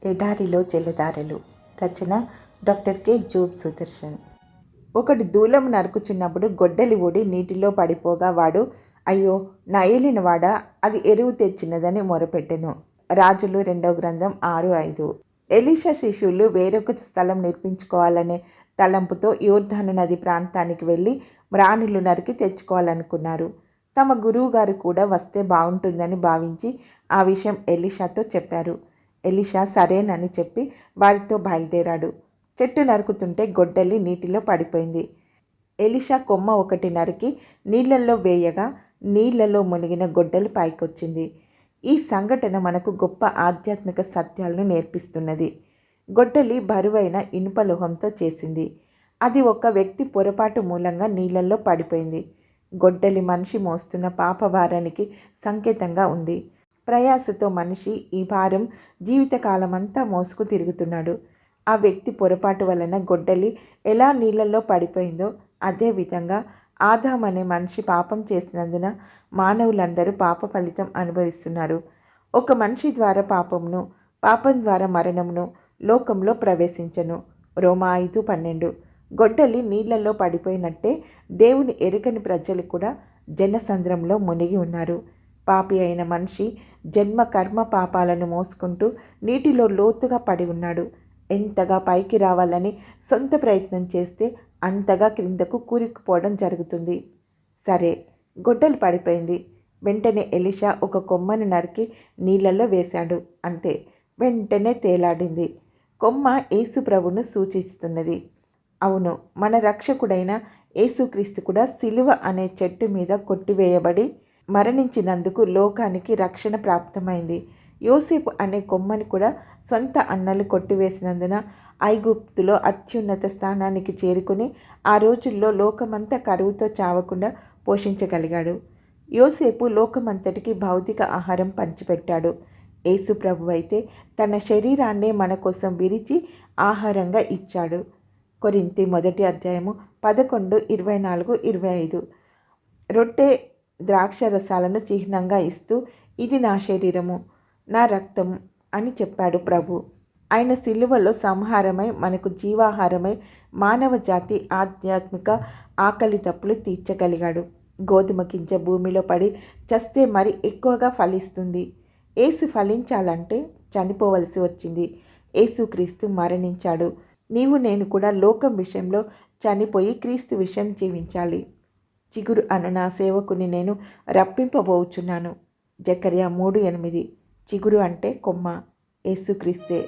ఎడారిలో జలధారలు. రచన doctor K Job Sudarshan. ఒకటి దూలం నరుకుచున్నప్పుడు గొడ్డలి ఊడి నీటిలో పడిపోగా వాడు, అయ్యో నా ఏలినవాడా, అది ఎరువు తెచ్చినదని మొరపెట్టెను. రాజులు 2వ గ్రంథం 6:5. ఎలీషా శిష్యులు వేరొక స్థలం నిర్మించుకోవాలనే తలంపుతో యోర్దాను నది ప్రాంతానికి వెళ్ళి మ్రాణులు నరికి తెచ్చుకోవాలనుకున్నారు. తమ గురువుగారు కూడా వస్తే బాగుంటుందని భావించి ఆ విషయం ఎలీషాతో చెప్పారు. ఎలీషా సరేనని చెప్పి వారితో బయలుదేరాడు. చెట్టు నరుకుతుంటే గొడ్డలి నీటిలో పడిపోయింది. ఎలీషా కొమ్మ ఒకటి నరికి నీళ్లలో వేయగా నీళ్లలో మునిగిన గొడ్డలి పైకొచ్చింది. ఈ సంఘటన మనకు గొప్ప ఆధ్యాత్మిక సత్యాలను నేర్పిస్తున్నది. గొడ్డలి బరువైన ఇనుప లోహంతో చేసింది. అది ఒక వ్యక్తి పొరపాటు మూలంగా నీళ్లలో పడిపోయింది. గొడ్డలి మనిషి మోస్తున్న పాపభారానికి సంకేతంగా ఉంది. ప్రయాసతో మనిషి ఈ భారం జీవితకాలమంతా మోసుకు తిరుగుతున్నాడు. ఆ వ్యక్తి పొరపాటు వలన గొడ్డలి ఎలా నీళ్లలో పడిపోయిందో అదేవిధంగా ఆదాం అనే మనిషి పాపం చేసినందున మానవులందరూ పాప ఫలితం అనుభవిస్తున్నారు. ఒక మనిషి ద్వారా పాపమును, పాపం ద్వారా మరణమును లోకంలో ప్రవేశించను. రోమా 5:12. గొడ్డలి నీళ్లలో పడిపోయినట్టే దేవుని ఎరుగని ప్రజలు కూడా జనసంద్రంలో మునిగి ఉన్నారు. పాపి అయిన మనిషి జన్మ కర్మ పాపాలను మోసుకుంటూ నీటిలో లోతుగా పడి ఉన్నాడు. ఎంతగా పైకి రావాలని సొంత ప్రయత్నం చేస్తే అంతగా క్రిందకు కూరుకుపోవడం జరుగుతుంది. సరే, గొడ్డలి పడిపోయింది. వెంటనే ఎలీషా ఒక కొమ్మను నరికి నీళ్లలో వేశాడు. అంతే, వెంటనే తేలాడింది. కొమ్మ యేసు ప్రభువును సూచిస్తున్నది. అవును, మన రక్షకుడైన యేసుక్రీస్తు కూడా సిలువ అనే చెట్టు మీద కొట్టివేయబడి మరణించినందుకు లోకానికి రక్షణ ప్రాప్తమైంది. యోసేపు అనే కొమ్మని కూడా సొంత అన్నలు కొట్టివేసినందున ఐగుప్తులో అత్యున్నత స్థానానికి చేరుకుని ఆ రోజుల్లో లోకమంతా కరువుతో చావకుండా పోషించగలిగాడు. యోసేపు లోకమంతటికి భౌతిక ఆహారం పంచిపెట్టాడు. యేసు ప్రభు అయితే తన శరీరాన్నే మన కోసం విరిచి ఆహారంగా ఇచ్చాడు. కొరింథీ 1:11-24-25. రొట్టె ద్రాక్ష రసాలను చిహ్నంగా ఇస్తూ ఇది నా శరీరము, నా రక్తం అని చెప్పాడు ప్రభు. ఆయన సిలువలో సంహారమై మనకు జీవాహారమై మానవ జాతి ఆధ్యాత్మిక ఆకలి తప్పులు తీర్చగలిగాడు. గోధుమ గింజ భూమిలో పడి చస్తే మరి ఎక్కువగా ఫలిస్తుంది. యేసు ఫలించాలంటే చనిపోవలసి వచ్చింది. యేసుక్రీస్తు మరణించాడు. నీవు నేను కూడా లోకం విషయంలో చనిపోయి క్రీస్తు విషయం జీవించాలి. చిగురు అను నా సేవకుని నేను రప్పింపబోచున్నాను. జకర్యా 3:8. చిగురు అంటే కొమ్మ, యేసుక్రీస్తే.